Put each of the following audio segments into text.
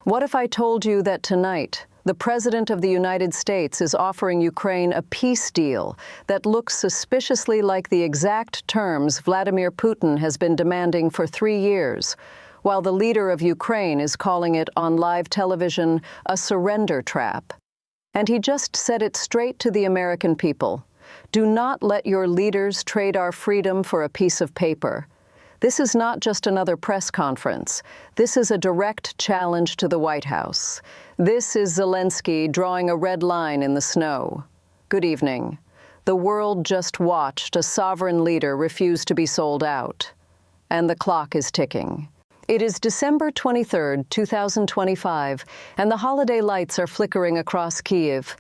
What if I told you that tonight, the President of the United States is offering Ukraine a peace deal that looks suspiciously like the exact terms Vladimir Putin has been demanding for 3 years, while the leader of Ukraine is calling it on live television a surrender trap? And he just said it straight to the American people. Do not let your leaders trade our freedom for a piece of paper. This is not just another press conference. This is a direct challenge to the White House. This is Zelenskyy drawing a red line in the snow. Good evening. The world just watched a sovereign leader refuse to be sold out. And the clock is ticking. It is December 23, 2025, and the holiday lights are flickering across Kyiv.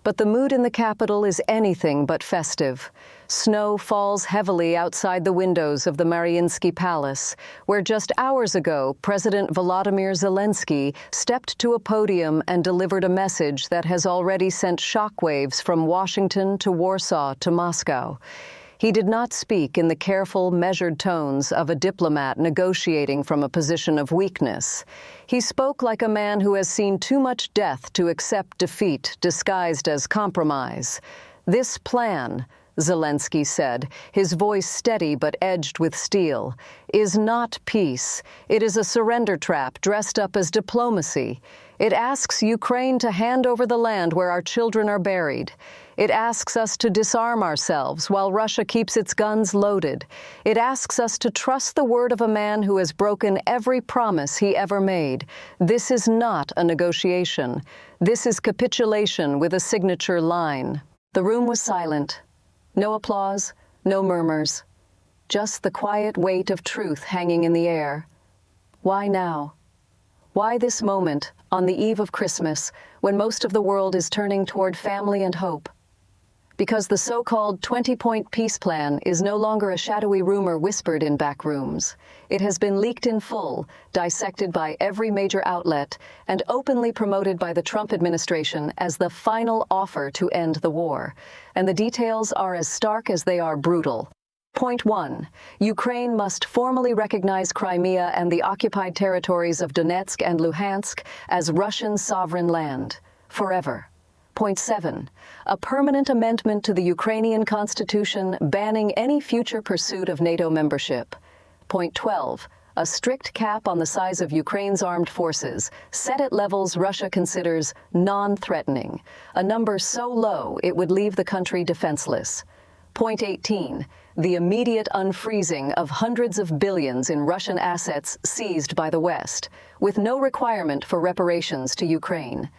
But the mood in the capital is anything but festive. Snow falls heavily outside the windows of the Mariinsky Palace, where just hours ago, President Volodymyr Zelenskyy stepped to a podium and delivered a message that has already sent shockwaves from Washington to Warsaw to Moscow. He did not speak in the careful, measured tones of a diplomat negotiating from a position of weakness. He spoke like a man who has seen too much death to accept defeat disguised as compromise. This plan, Zelenskyy said, his voice steady but edged with steel, is not peace. It is a surrender trap dressed up as diplomacy. It asks Ukraine to hand over the land where our children are buried. It asks us to disarm ourselves while Russia keeps its guns loaded. It asks us to trust the word of a man who has broken every promise he ever made. This is not a negotiation. This is capitulation with a signature line. The room was silent. No applause, no murmurs. Just the quiet weight of truth hanging in the air. Why now? Why this moment, on the eve of Christmas, when most of the world is turning toward family and hope? Because the so-called 20-point peace plan is no longer a shadowy rumor whispered in back rooms. It has been leaked in full, dissected by every major outlet, and openly promoted by the Trump administration as the final offer to end the war. And the details are as stark as they are brutal. Point 1. Ukraine must formally recognize Crimea and the occupied territories of Donetsk and Luhansk as Russian sovereign land, forever. Point 7. A permanent amendment to the Ukrainian constitution banning any future pursuit of NATO membership. Point 12. A strict cap on the size of Ukraine's armed forces, set at levels Russia considers non-threatening, a number so low it would leave the country defenseless. Point 18. The immediate unfreezing of hundreds of billions in Russian assets seized by the West, with no requirement for reparations to Ukraine.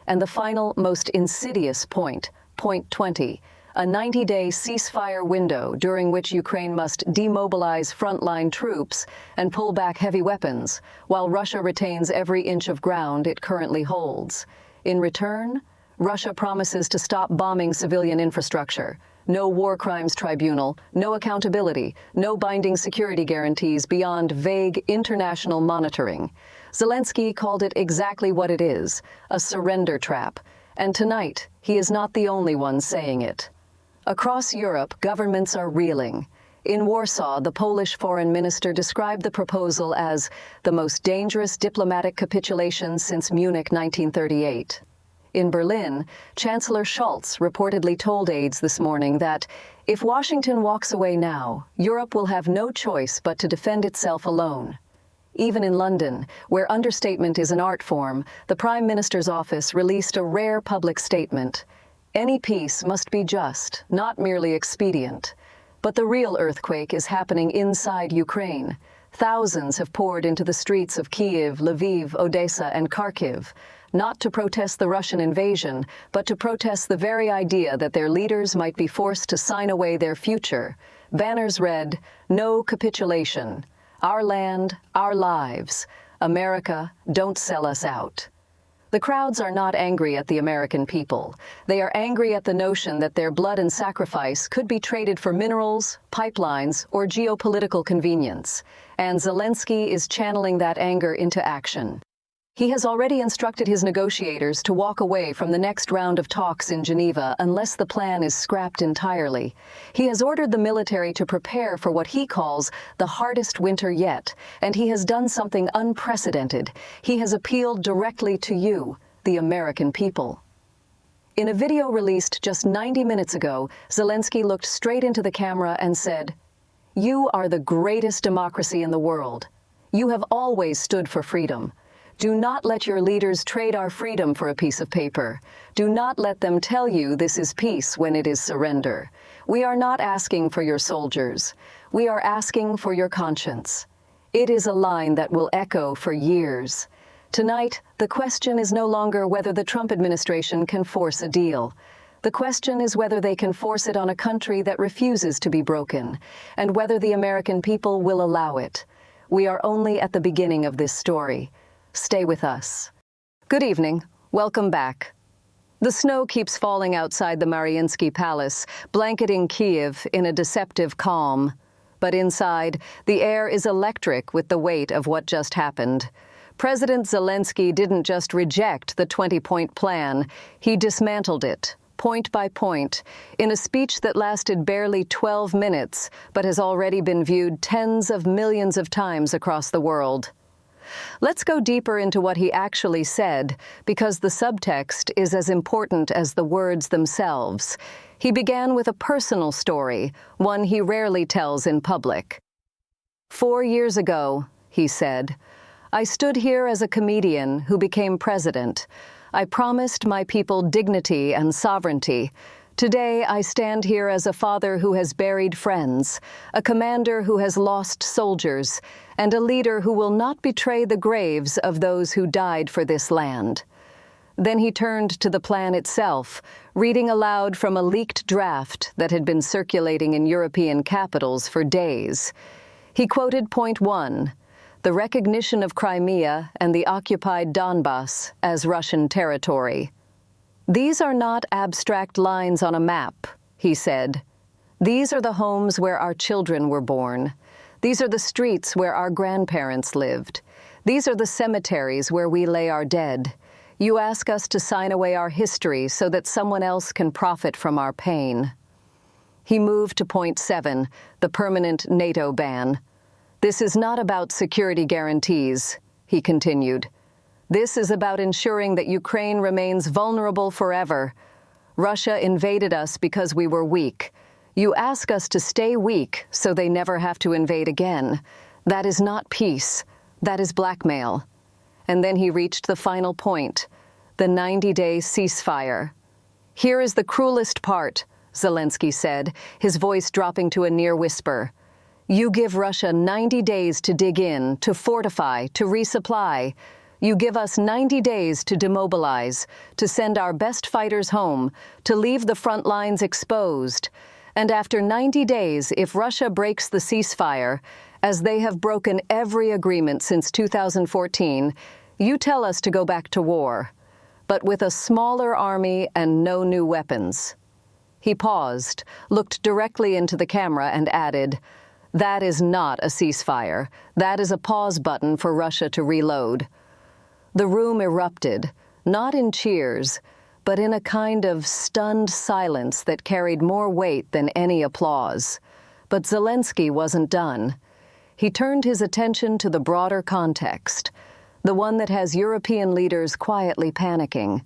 And the final, most insidious point, point 20, a 90-day ceasefire window during which Ukraine must demobilize frontline troops and pull back heavy weapons, while Russia retains every inch of ground it currently holds. In return, Russia promises to stop bombing civilian infrastructure. No war crimes tribunal, no accountability, no binding security guarantees beyond vague international monitoring. Zelenskyy called it exactly what it is, a surrender trap. And tonight, he is not the only one saying it. Across Europe, governments are reeling. In Warsaw, the Polish foreign minister described the proposal as the most dangerous diplomatic capitulation since Munich 1938. In Berlin, Chancellor Scholz reportedly told aides this morning that if Washington walks away now, Europe will have no choice but to defend itself alone. Even in London, where understatement is an art form, the Prime Minister's office released a rare public statement. Any peace must be just, not merely expedient. But the real earthquake is happening inside Ukraine. Thousands have poured into the streets of Kyiv, Lviv, Odessa, and Kharkiv, not to protest the Russian invasion, but to protest the very idea that their leaders might be forced to sign away their future. Banners read, "No capitulation. Our land, our lives. America, don't sell us out." The crowds are not angry at the American people. They are angry at the notion that their blood and sacrifice could be traded for minerals, pipelines, or geopolitical convenience. And Zelenskyy is channeling that anger into action. He has already instructed his negotiators to walk away from the next round of talks in Geneva unless the plan is scrapped entirely. He has ordered the military to prepare for what he calls the hardest winter yet, and he has done something unprecedented. He has appealed directly to you, the American people. In a video released just 90 minutes ago, Zelenskyy looked straight into the camera and said, "You are the greatest democracy in the world. You have always stood for freedom. Do not let your leaders trade our freedom for a piece of paper. Do not let them tell you this is peace when it is surrender. We are not asking for your soldiers. We are asking for your conscience." It is a line that will echo for years. Tonight, the question is no longer whether the Trump administration can force a deal. The question is whether they can force it on a country that refuses to be broken, and whether the American people will allow it. We are only at the beginning of this story. Stay with us. Good evening. Welcome back. The snow keeps falling outside the Mariinsky Palace, blanketing Kyiv in a deceptive calm. But inside, the air is electric with the weight of what just happened. President Zelenskyy didn't just reject the 20-point plan, he dismantled it, point by point, in a speech that lasted barely 12 minutes, but has already been viewed tens of millions of times across the world. Let's go deeper into what he actually said, because the subtext is as important as the words themselves. He began with a personal story, one he rarely tells in public. 4 years ago, he said, I stood here as a comedian who became president. I promised my people dignity and sovereignty. Today, I stand here as a father who has buried friends, a commander who has lost soldiers, and a leader who will not betray the graves of those who died for this land. Then he turned to the plan itself, reading aloud from a leaked draft that had been circulating in European capitals for days. He quoted point 1, the recognition of Crimea and the occupied Donbass as Russian territory. These are not abstract lines on a map, he said. These are the homes where our children were born. These are the streets where our grandparents lived. These are the cemeteries where we lay our dead. You ask us to sign away our history so that someone else can profit from our pain. He moved to point 7, the permanent NATO ban. This is not about security guarantees, he continued. This is about ensuring that Ukraine remains vulnerable forever. Russia invaded us because we were weak. You ask us to stay weak so they never have to invade again. That is not peace. That is blackmail. And then he reached the final point, the 90-day ceasefire. Here is the cruelest part, Zelenskyy said, his voice dropping to a near whisper. You give Russia 90 days to dig in, to fortify, to resupply. You give us 90 days to demobilize, to send our best fighters home, to leave the front lines exposed. And after 90 days, if Russia breaks the ceasefire, as they have broken every agreement since 2014, you tell us to go back to war, but with a smaller army and no new weapons. He paused, looked directly into the camera and added, that is not a ceasefire. That is a pause button for Russia to reload. The room erupted, not in cheers, but in a kind of stunned silence that carried more weight than any applause. But Zelenskyy wasn't done. He turned his attention to the broader context, the one that has European leaders quietly panicking.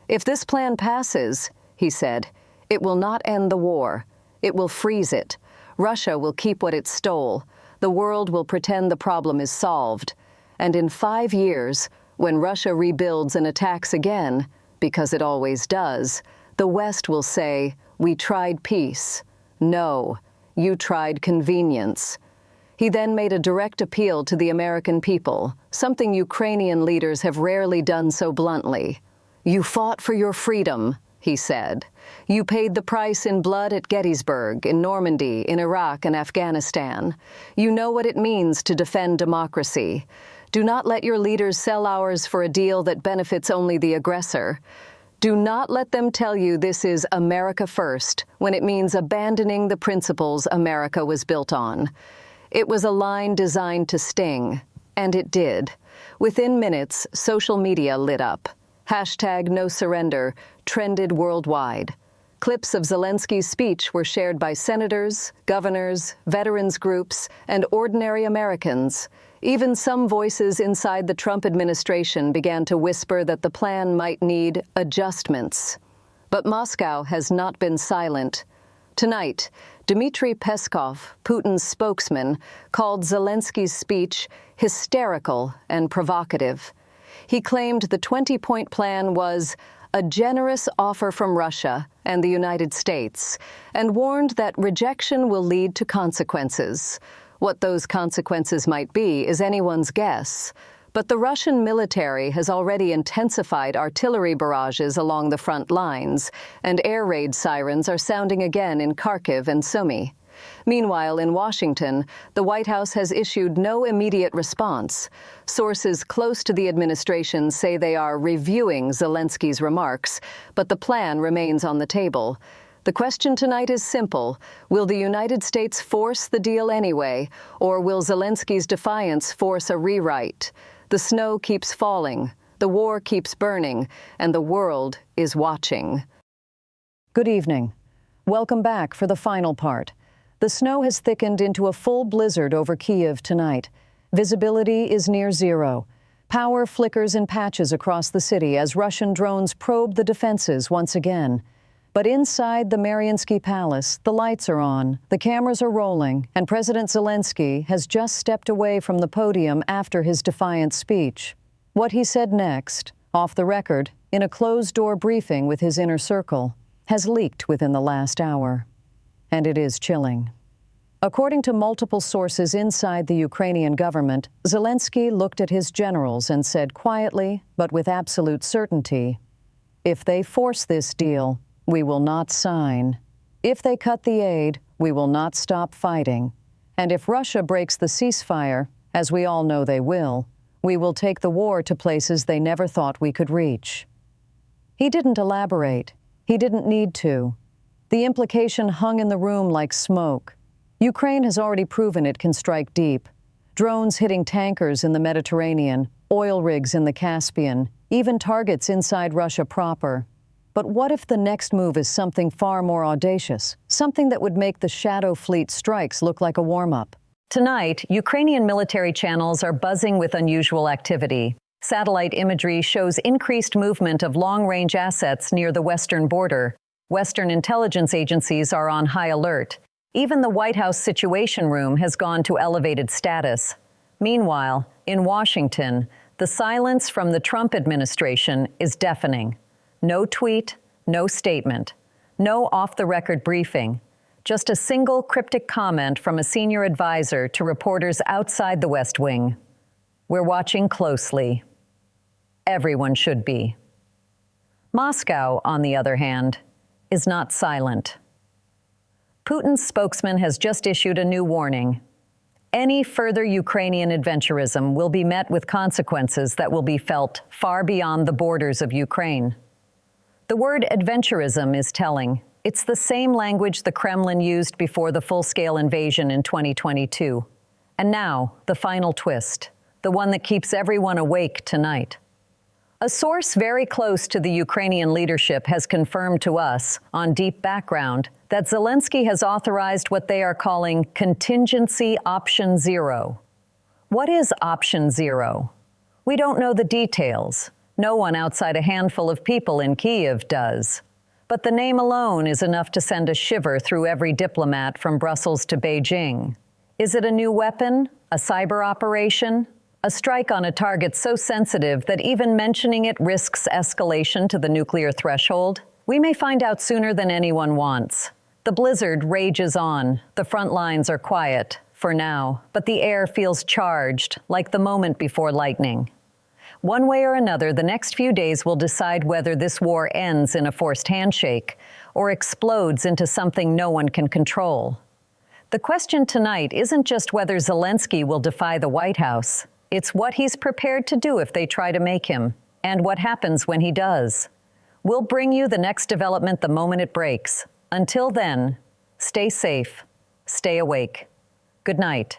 If this plan passes, he said, it will not end the war. It will freeze it. Russia will keep what it stole. The world will pretend the problem is solved. And in 5 years, when Russia rebuilds and attacks again, because it always does, the West will say, we tried peace. No, you tried convenience. He then made a direct appeal to the American people, something Ukrainian leaders have rarely done so bluntly. You fought for your freedom, he said. You paid the price in blood at Gettysburg, in Normandy, in Iraq and Afghanistan. You know what it means to defend democracy. Do not let your leaders sell ours for a deal that benefits only the aggressor. Do not let them tell you this is America first, when it means abandoning the principles America was built on. It was a line designed to sting, and it did. Within minutes, social media lit up. Hashtag No Surrender trended worldwide. Clips of Zelensky's speech were shared by senators, governors, veterans groups, and ordinary Americans. Even some voices inside the Trump administration began to whisper that the plan might need adjustments. But Moscow has not been silent. Tonight, Dmitry Peskov, Putin's spokesman, called Zelensky's speech hysterical and provocative. He claimed the 20-point plan was a generous offer from Russia and the United States, and warned that rejection will lead to consequences. What those consequences might be is anyone's guess. But the Russian military has already intensified artillery barrages along the front lines, and air raid sirens are sounding again in Kharkiv and Sumy. Meanwhile, in Washington, the White House has issued no immediate response. Sources close to the administration say they are reviewing Zelensky's remarks, but the plan remains on the table. The question tonight is simple. Will the United States force the deal anyway, or will Zelensky's defiance force a rewrite? The snow keeps falling, the war keeps burning, and the world is watching. Good evening. Welcome back for the final part. The snow has thickened into a full blizzard over Kyiv tonight. Visibility is near zero. Power flickers in patches across the city as Russian drones probe the defenses once again. But inside the Mariinsky Palace, the lights are on, the cameras are rolling, and President Zelensky has just stepped away from the podium after his defiant speech. What he said next, off the record, in a closed-door briefing with his inner circle, has leaked within the last hour. And it is chilling. According to multiple sources inside the Ukrainian government, Zelensky looked at his generals and said quietly, but with absolute certainty, "If they force this deal, we will not sign. If they cut the aid, we will not stop fighting. And if Russia breaks the ceasefire, as we all know they will, we will take the war to places they never thought we could reach." He didn't elaborate. He didn't need to. The implication hung in the room like smoke. Ukraine has already proven it can strike deep. Drones hitting tankers in the Mediterranean, oil rigs in the Caspian, even targets inside Russia proper. But what if the next move is something far more audacious, something that would make the Shadow Fleet strikes look like a warm-up? Tonight, Ukrainian military channels are buzzing with unusual activity. Satellite imagery shows increased movement of long-range assets near the western border. Western intelligence agencies are on high alert. Even the White House Situation Room has gone to elevated status. Meanwhile, in Washington, the silence from the Trump administration is deafening. No tweet, no statement, no off-the-record briefing, just a single cryptic comment from a senior advisor to reporters outside the West Wing. We're watching closely. Everyone should be. Moscow, on the other hand, is not silent. Putin's spokesman has just issued a new warning. Any further Ukrainian adventurism will be met with consequences that will be felt far beyond the borders of Ukraine. The word adventurism is telling. It's the same language the Kremlin used before the full-scale invasion in 2022. And now, the final twist, the one that keeps everyone awake tonight. A source very close to the Ukrainian leadership has confirmed to us, on deep background, that Zelensky has authorized what they are calling Contingency Option Zero. What is Option Zero? We don't know the details. No one outside a handful of people in Kyiv does. But the name alone is enough to send a shiver through every diplomat from Brussels to Beijing. Is it a new weapon? A cyber operation? A strike on a target so sensitive that even mentioning it risks escalation to the nuclear threshold? We may find out sooner than anyone wants. The blizzard rages on. The front lines are quiet, for now, but the air feels charged, like the moment before lightning. One way or another, the next few days will decide whether this war ends in a forced handshake or explodes into something no one can control. The question tonight isn't just whether Zelensky will defy the White House. It's what he's prepared to do if they try to make him, and what happens when he does. We'll bring you the next development the moment it breaks. Until then, stay safe, stay awake. Good night.